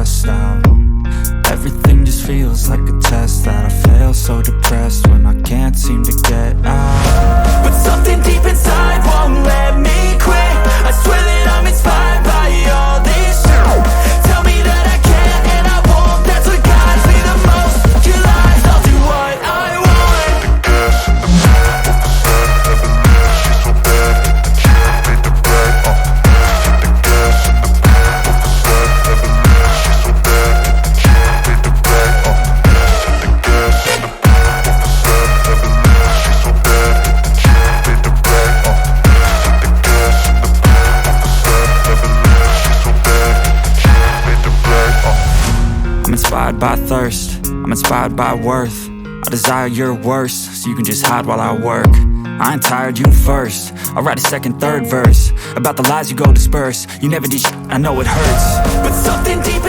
stressed out. Everything just feels like a test that I fail. So depressed when I can't seem to get out. But something deep inside won't let me quit. I swear that I'm inspired by all this shit. Tell me that I can and I won't. That's what guides me the most. Your lies, I'll do what I want. I'm inspired by thirst, I'm inspired by worth. I desire your worst, so you can just hide while I work. I ain't tired, you first. I'll write a second, third verse about the lies you go disperse. You never did shit, I know it hurts. But something deep